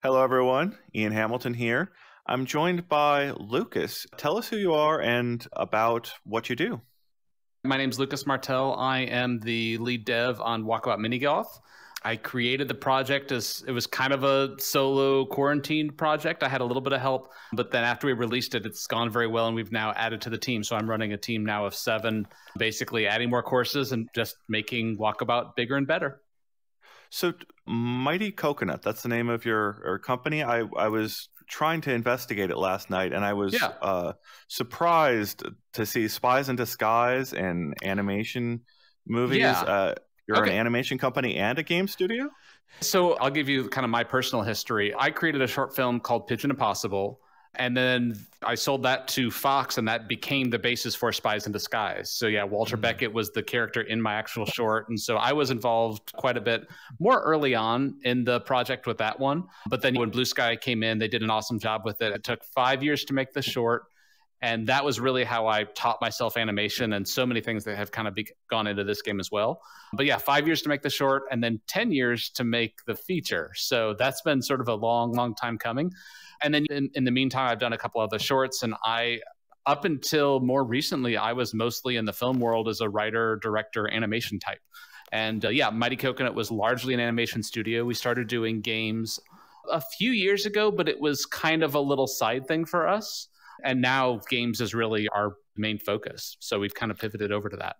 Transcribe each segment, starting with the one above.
Hello, everyone. Ian Hamilton here. I'm joined by Lucas. Tell us who you are and about what you do. My name's Lucas Martel. I am the lead dev on Walkabout Mini Golf. I created the project as it was kind of a solo quarantine project. I had a little bit of help, but then after we released it, it's gone very well, and we've now added to the team. So I'm running a team now of 7, basically adding more courses and just making Walkabout bigger and better. So, Mighty Coconut, that's the name of your company. I was trying to investigate it last night, and I was surprised to see Spies in Disguise and animation movies. Yeah. You're an animation company and a game studio? So I'll give you kind of my personal history. I created a short film called Pigeon Impossible, and then I sold that to Fox, and that became the basis for Spies in Disguise. So yeah, Walter Beckett was the character in my actual short. And so I was involved quite a bit more early on in the project with that one. But then when Blue Sky came in, they did an awesome job with it. It took 5 years to make the short. And that was really how I taught myself animation and so many things that have kind of gone into this game as well. But yeah, 5 years to make the short and then 10 years to make the feature. So that's been sort of a long, long time coming. And then in the meantime, I've done a couple other shorts, and up until more recently, I was mostly in the film world as a writer, director, animation type. And yeah, Mighty Coconut was largely an animation studio. We started doing games a few years ago, but it was kind of a little side thing for us. And now games is really our main focus. So we've kind of pivoted over to that.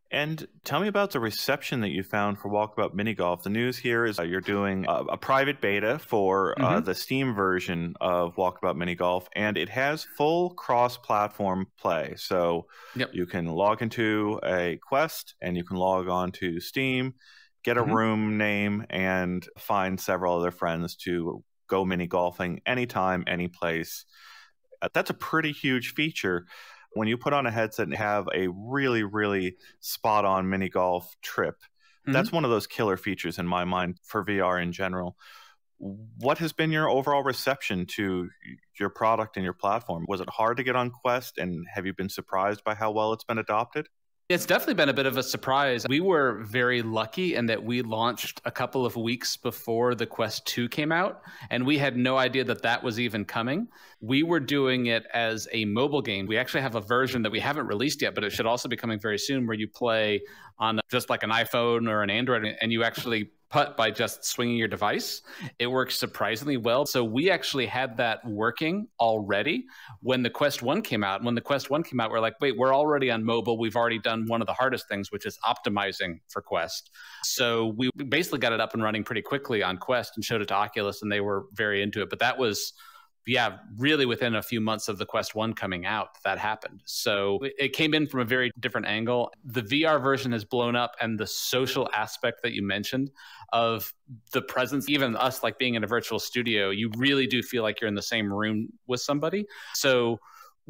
And tell me about the reception that you found for Walkabout Mini Golf. The news here is you're doing a private beta for the Steam version of Walkabout Mini Golf, and it has full cross-platform play. So you can log into a Quest, and you can log on to Steam, get a room name, and find several other friends to go mini golfing anytime, any place. That's a pretty huge feature. When you put on a headset and have a really, really spot-on mini golf trip, that's one of those killer features in my mind for VR in general. What has been your overall reception to your product and your platform? Was it hard to get on Quest, and have you been surprised by how well it's been adopted? It's definitely been a bit of a surprise. We were very lucky in that we launched a couple of weeks before the Quest 2 came out, and we had no idea that that was even coming. We were doing it as a mobile game. We actually have a version that we haven't released yet, but it should also be coming very soon, where you play on just like an iPhone or an Android, and you actually putt by just swinging your device. It works surprisingly well. So we actually had that working already when the Quest 1 came out. When the Quest 1 came out, we're like, wait, we're already on mobile. We've already done one of the hardest things, which is optimizing for Quest. So we basically got it up and running pretty quickly on Quest and showed it to Oculus, and they were very into it. But that was, yeah, really within a few months of the Quest 1 coming out, that happened. So it came in from a very different angle. The VR version has blown up, and the social aspect that you mentioned of the presence, even us like being in a virtual studio, you really do feel like you're in the same room with somebody. So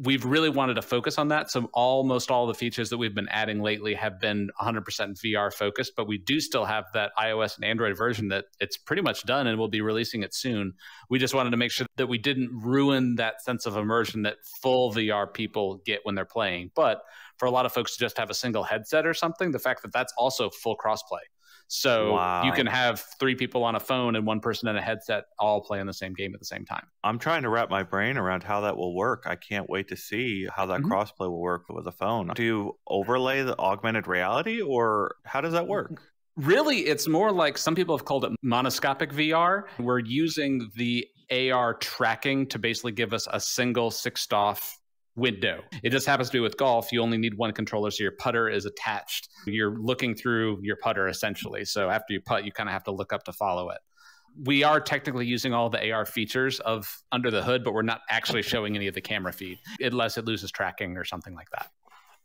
we've really wanted to focus on that. So almost all the features that we've been adding lately have been 100% VR focused, but we do still have that iOS and Android version that it's pretty much done, and we'll be releasing it soon. We just wanted to make sure that we didn't ruin that sense of immersion that full VR people get when they're playing. But for a lot of folks to just have a single headset or something, the fact that that's also full crossplay. So you can have 3 people on a phone and 1 person in a headset all playing the same game at the same time. I'm trying to wrap my brain around how that will work. I can't wait to see how that crossplay will work with a phone. Do you overlay the augmented reality, or how does that work? Really, it's more like some people have called it monoscopic VR. We're using the AR tracking to basically give us a single 6-off window. It just happens to be with golf, you only need 1 controller, so your putter is attached. You're looking through your putter essentially. So after you putt, you kind of have to look up to follow it. We are technically using all the AR features of under the hood, but we're not actually showing any of the camera feed unless it loses tracking or something like that.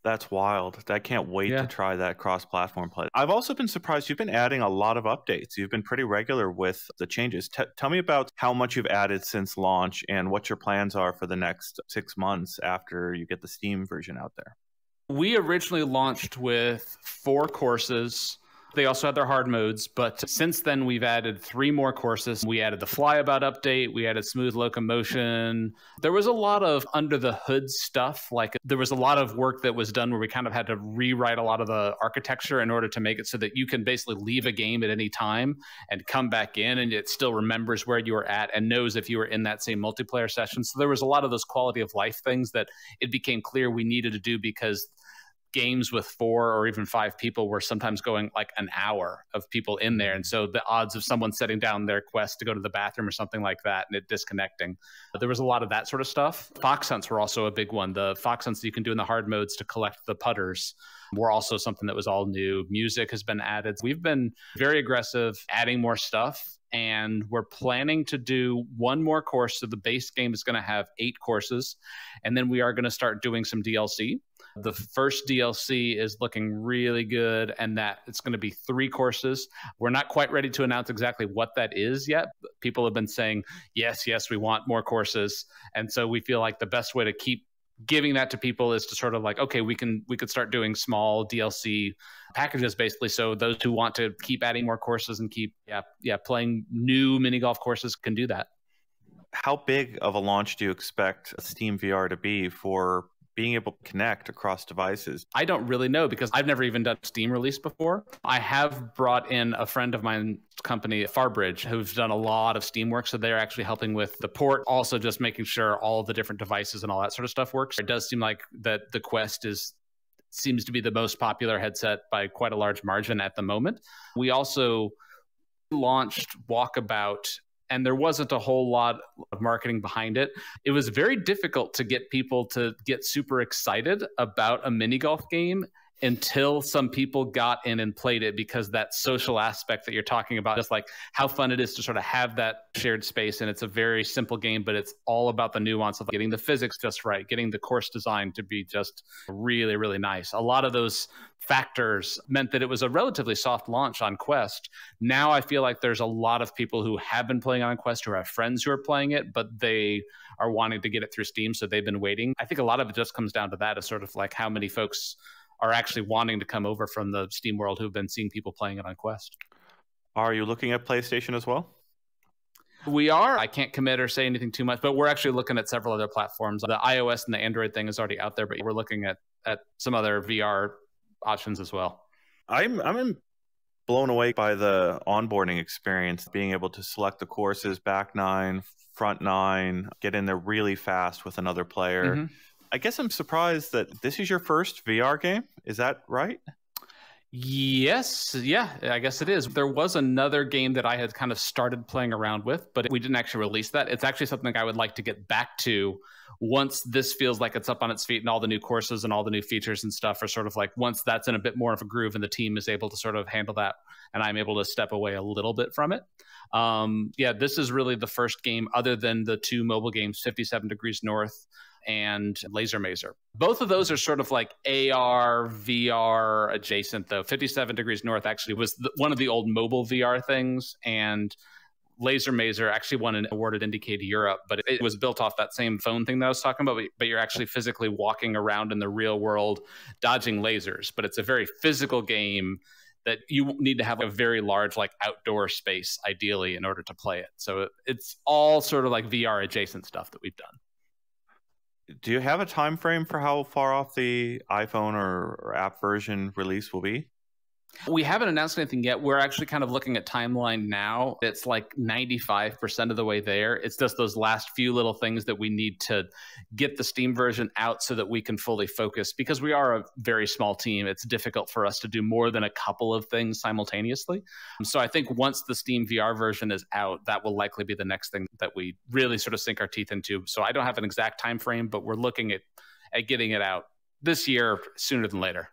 That's wild. I can't wait to try that cross-platform play. I've also been surprised you've been adding a lot of updates. You've been pretty regular with the changes. Tell me about how much you've added since launch and what your plans are for the next 6 months after you get the Steam version out there. We originally launched with 4 courses They also had their hard modes, but since then we've added 3 more courses. We added the flyabout update, we added smooth locomotion. There was a lot of under the hood stuff. Like there was a lot of work that was done where we kind of had to rewrite a lot of the architecture in order to make it so that you can basically leave a game at any time and come back in and it still remembers where you were at and knows if you were in that same multiplayer session. So there was a lot of those quality of life things that it became clear we needed to do because games with 4 or even 5 people were sometimes going like an hour of people in there. And so the odds of someone setting down their Quest to go to the bathroom or something like that and it disconnecting, there was a lot of that sort of stuff. Fox hunts were also a big one. The fox hunts that you can do in the hard modes to collect the putters were also something that was all new. Music has been added. We've been very aggressive, adding more stuff. And we're planning to do 1 more course. So the base game is going to have 8 courses. And then we are going to start doing some DLC. The first DLC is looking really good, and that it's going to be 3 courses. We're not quite ready to announce exactly what that is yet. People have been saying, yes, we want more courses. And so we feel like the best way to keep giving that to people is to sort of like, okay, we could start doing small DLC packages basically. So those who want to keep adding more courses and keep playing new mini golf courses can do that. How big of a launch do you expect SteamVR to be for being able to connect across devices? I don't really know because I've never even done a Steam release before. I have brought in a friend of mine's company, Farbridge, who's done a lot of Steam work. So they're actually helping with the port, also just making sure all the different devices and all that sort of stuff works. It does seem like that the Quest seems to be the most popular headset by quite a large margin at the moment. We also launched Walkabout, and there wasn't a whole lot of marketing behind it. It was very difficult to get people to get super excited about a mini golf game until some people got in and played it, because that social aspect that you're talking about, just like how fun it is to sort of have that shared space. And it's a very simple game, but it's all about the nuance of getting the physics just right, getting the course design to be just really, really nice. A lot of those factors meant that it was a relatively soft launch on Quest. Now I feel like there's a lot of people who have been playing on Quest, who have friends who are playing it, but they are wanting to get it through Steam, so they've been waiting. I think a lot of it just comes down to that, is sort of like how many folks are actually wanting to come over from the Steam world who've been seeing people playing it on Quest. Are you looking at PlayStation as well? We are. I can't commit or say anything too much, but we're actually looking at several other platforms. The iOS and the Android thing is already out there, but we're looking at some other VR options as well. I'm blown away by the onboarding experience, being able to select the courses, back 9, front 9, get in there really fast with another player. Mm-hmm. I guess I'm surprised that this is your first VR game. Is that right? Yes. Yeah, I guess it is. There was another game that I had kind of started playing around with, but we didn't actually release that. It's actually something I would like to get back to once this feels like it's up on its feet and all the new courses and all the new features and stuff are sort of like, once that's in a bit more of a groove and the team is able to sort of handle that and I'm able to step away a little bit from it. This is really the first game other than the 2 mobile games, 57 Degrees North and Laser Mazer. Both of those are sort of like AR, VR adjacent, though. 57 Degrees North actually was one of the old mobile VR things, and Laser Mazer actually won an award at Indiecade Europe, but it was built off that same phone thing that I was talking about, but you're actually physically walking around in the real world dodging lasers. But it's a very physical game that you need to have a very large like outdoor space ideally in order to play it. So it's all sort of like VR adjacent stuff that we've done. Do you have a time frame for how far off the iPhone or app version release will be? We haven't announced anything yet. We're actually kind of looking at timeline now. It's like 95% of the way there. It's just those last few little things that we need to get the Steam version out so that we can fully focus. Because we are a very small team, it's difficult for us to do more than a couple of things simultaneously. So I think once the Steam VR version is out, that will likely be the next thing that we really sort of sink our teeth into. So I don't have an exact time frame, but we're looking at getting it out this year sooner than later.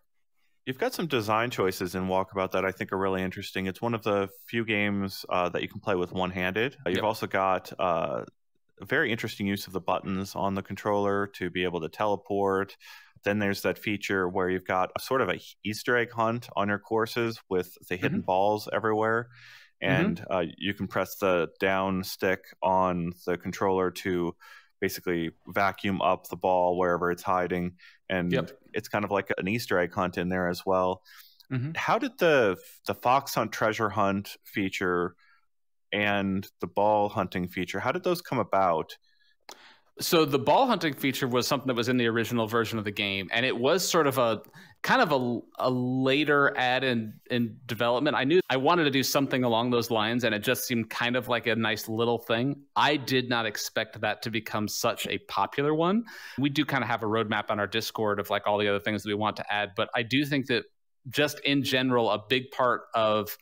You've got some design choices in Walkabout that I think are really interesting. It's one of the few games that you can play with one-handed. You've also got a very interesting use of the buttons on the controller to be able to teleport. Then there's that feature where you've got a sort of a Easter egg hunt on your courses with the hidden balls everywhere. And you can press the down stick on the controller to basically vacuum up the ball wherever it's hiding. And it's kind of like an Easter egg hunt in there as well. How did the fox hunt treasure hunt feature and the ball hunting feature, how did those come about? So the ball hunting feature was something that was in the original version of the game, and it was sort of a later add in development. I knew I wanted to do something along those lines, and it just seemed kind of like a nice little thing. I did not expect that to become such a popular one. We do kind of have a roadmap on our Discord of like all the other things that we want to add, but I do think that just in general, a big part of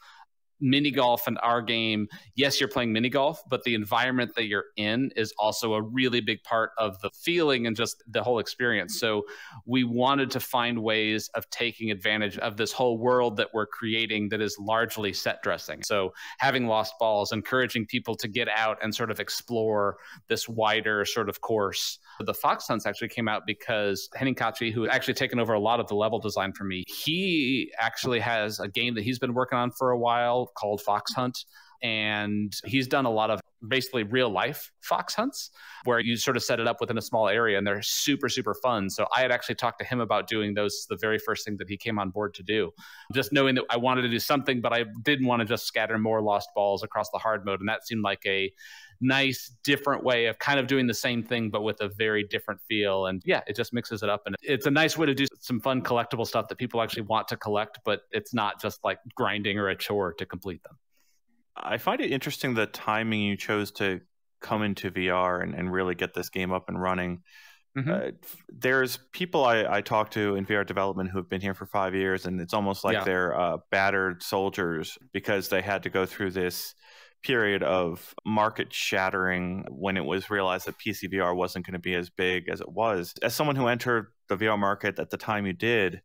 mini golf and our game, yes, you're playing mini golf, but the environment that you're in is also a really big part of the feeling and just the whole experience. So we wanted to find ways of taking advantage of this whole world that we're creating that is largely set dressing. So having lost balls, encouraging people to get out and sort of explore this wider sort of course. The fox hunts actually came out because Henninkachi, who had actually taken over a lot of the level design for me, he actually has a game that he's been working on for a while called Fox Hunt. And he's done a lot of basically real life fox hunts where you sort of set it up within a small area, and they're super, super fun. So I had actually talked to him about doing those the very first thing that he came on board to do, just knowing that I wanted to do something, but I didn't want to just scatter more lost balls across the hard mode. And that seemed like a nice, different way of kind of doing the same thing, but with a very different feel. And yeah, it just mixes it up. And it's a nice way to do some fun collectible stuff that people actually want to collect, but it's not just like grinding or a chore to complete them. I find it interesting the timing you chose to come into VR and really get this game up and running. There's people I talk to in VR development who have been here for 5 years, and it's almost like they're battered soldiers because they had to go through this period of market shattering when it was realized that PC VR wasn't going to be as big as it was. As someone who entered the VR market at the time you did,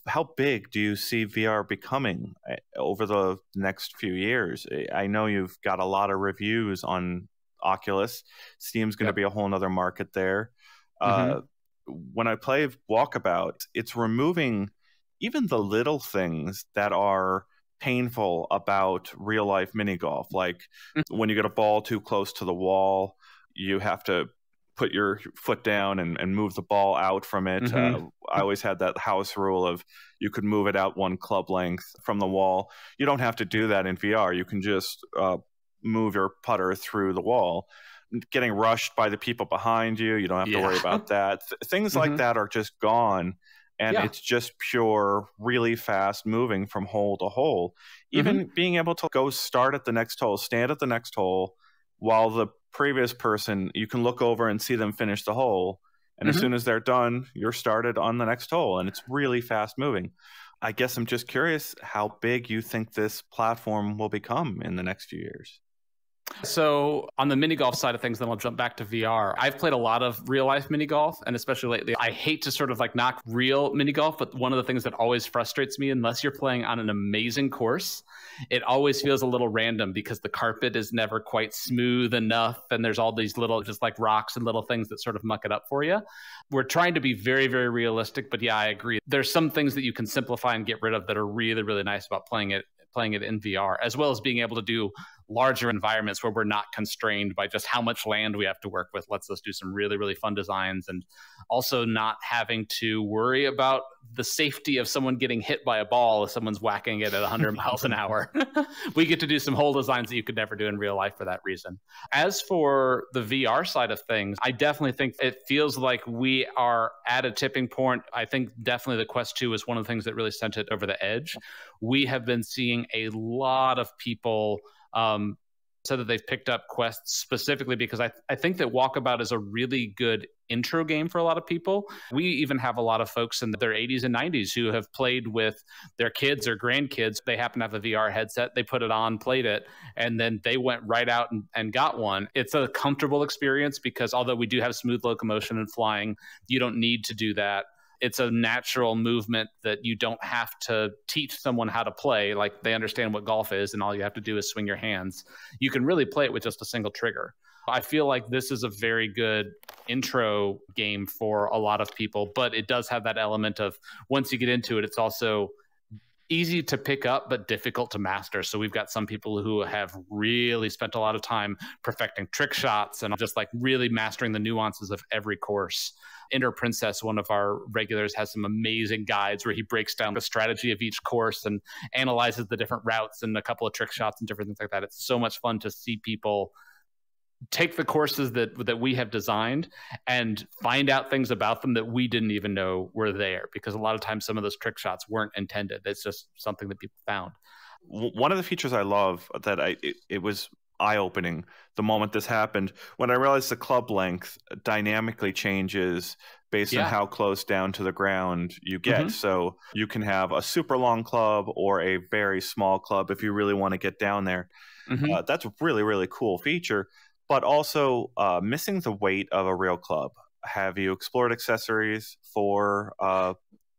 how big do you see VR becoming over the next few years? I know you've got a lot of reviews on Oculus. Steam's going to be a whole nother market there. When I play Walkabout, it's removing even the little things that are painful about real life mini golf. Like when you get a ball too close to the wall, you have to put your foot down and move the ball out from it. I always had that house rule of you could move it out one club length from the wall. You don't have to do that in VR. You can just move your putter through the wall. Getting rushed by the people behind you, you don't have to worry about that. Things like that are just gone. And it's just pure, really fast moving from hole to hole. Even being able to go start at the next hole, stand at the next hole, while the previous person, you can look over and see them finish the hole. And as soon as they're done, you're started on the next hole. And it's really fast moving. I guess I'm just curious how big you think this platform will become in the next few years. So on the mini golf side of things, then I'll jump back to VR. I've played a lot of real life mini golf, and especially lately, I hate to sort of like knock real mini golf, but one of the things that always frustrates me, unless you're playing on an amazing course, it always feels a little random because the carpet is never quite smooth enough. And there's all these little just like rocks and little things that sort of muck it up for you. We're trying to be very, very realistic, but yeah, I agree. There's some things that you can simplify and get rid of that are really, really nice about playing it in VR, as well as being able to do larger environments where we're not constrained by just how much land we have to work with. Lets us do some really, really fun designs, and also not having to worry about the safety of someone getting hit by a ball if someone's whacking it at 100 miles an hour. We get to do some hole designs that you could never do in real life for that reason. As for the VR side of things, I definitely think it feels like we are at a tipping point. I think definitely the Quest 2 is one of the things that really sent it over the edge. We have been seeing a lot of people so that they've picked up Quest specifically because I think that Walkabout is a really good intro game for a lot of people. We even have a lot of folks in their 80s and 90s who have played with their kids or grandkids. They happen to have a VR headset. They put it on, played it, and then they went right out and got one. It's a comfortable experience because although we do have smooth locomotion and flying, you don't need to do that. It's a natural movement that you don't have to teach someone how to play. Like they understand what golf is and all you have to do is swing your hands. You can really play it with just a single trigger. I feel like this is a very good intro game for a lot of people, but it does have that element of once you get into it, it's also easy to pick up, but difficult to master. So we've got some people who have really spent a lot of time perfecting trick shots and just like really mastering the nuances of every course. Inter Princess, one of our regulars, has some amazing guides where he breaks down the strategy of each course and analyzes the different routes and a couple of trick shots and different things like that. It's so much fun to see people take the courses that we have designed and find out things about them that we didn't even know were there, because a lot of times some of those trick shots weren't intended. It's just something that people found. One of the features I love that it was eye-opening the moment this happened, when I realized the club length dynamically changes based on how close down to the ground you get. So you can have a super long club or a very small club if you really want to get down there. That's a really, really cool feature. But also missing the weight of a real club. Have you explored accessories for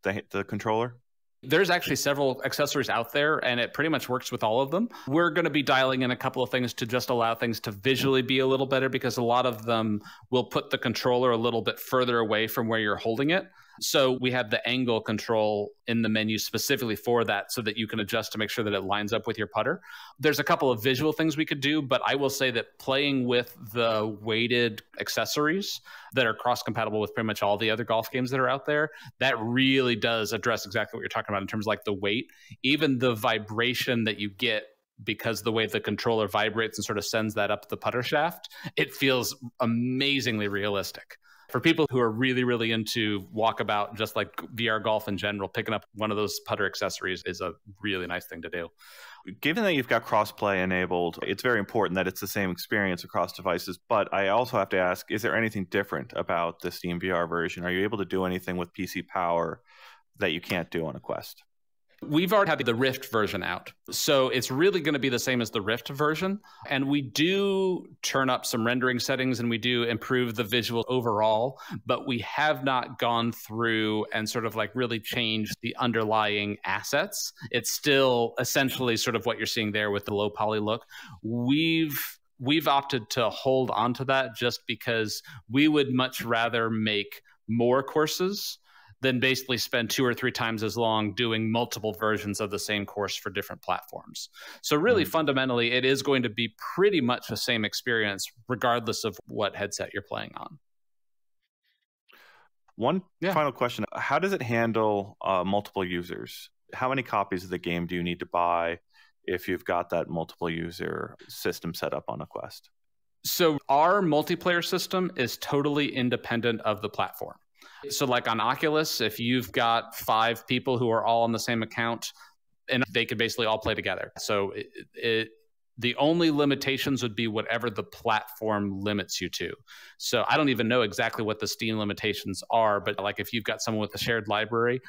the controller? There's actually several accessories out there, and it pretty much works with all of them. We're going to be dialing in a couple of things to just allow things to visually be a little better, because a lot of them will put the controller a little bit further away from where you're holding it. So we have the angle control in the menu specifically for that, so that you can adjust to make sure that it lines up with your putter. There's a couple of visual things we could do, but I will say that playing with the weighted accessories that are cross-compatible with pretty much all the other golf games that are out there, that really does address exactly what you're talking about in terms of like the weight, even the vibration that you get, because the way the controller vibrates and sort of sends that up the putter shaft, it feels amazingly realistic. For people who are really, really into Walkabout, just like VR golf in general, picking up one of those putter accessories is a really nice thing to do. Given that you've got crossplay enabled, it's very important that it's the same experience across devices. But I also have to ask, is there anything different about the SteamVR version? Are you able to do anything with PC power that you can't do on a Quest? We've already had the Rift version out, so it's really going to be the same as the Rift version. And we do turn up some rendering settings and we do improve the visual overall, but we have not gone through and sort of like really changed the underlying assets. It's still essentially sort of what you're seeing there with the low poly look. We've opted to hold on to that just because we would much rather make more courses than basically spend 2 or 3 times as long doing multiple versions of the same course for different platforms. So really, fundamentally, it is going to be pretty much the same experience regardless of what headset you're playing on. One final question. How does it handle multiple users? How many copies of the game do you need to buy if you've got that multiple user system set up on a Quest? So our multiplayer system is totally independent of the platform. So like on Oculus, if you've got 5 people who are all on the same account, and they could basically all play together. So the only limitations would be whatever the platform limits you to. So I don't even know exactly what the Steam limitations are, but like if you've got someone with a shared library,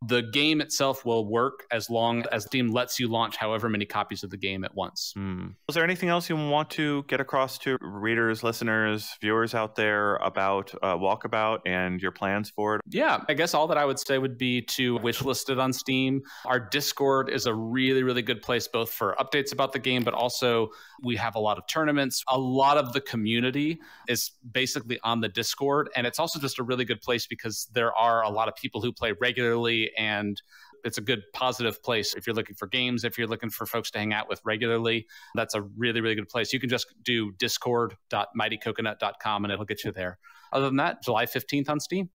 the game itself will work as long as Steam lets you launch however many copies of the game at once. Was there anything else you want to get across to readers, listeners, viewers out there about Walkabout and your plans for it? Yeah, I guess all that I would say would be to wishlist it on Steam. Our Discord is a really, really good place, both for updates about the game, but also we have a lot of tournaments. A lot of the community is basically on the Discord. And it's also just a really good place because there are a lot of people who play regularly, and it's a good positive place if you're looking for games, if you're looking for folks to hang out with regularly. That's a really, really good place. You can just do discord.mightycoconut.com and it'll get you there. Other than that, July 15th on Steam.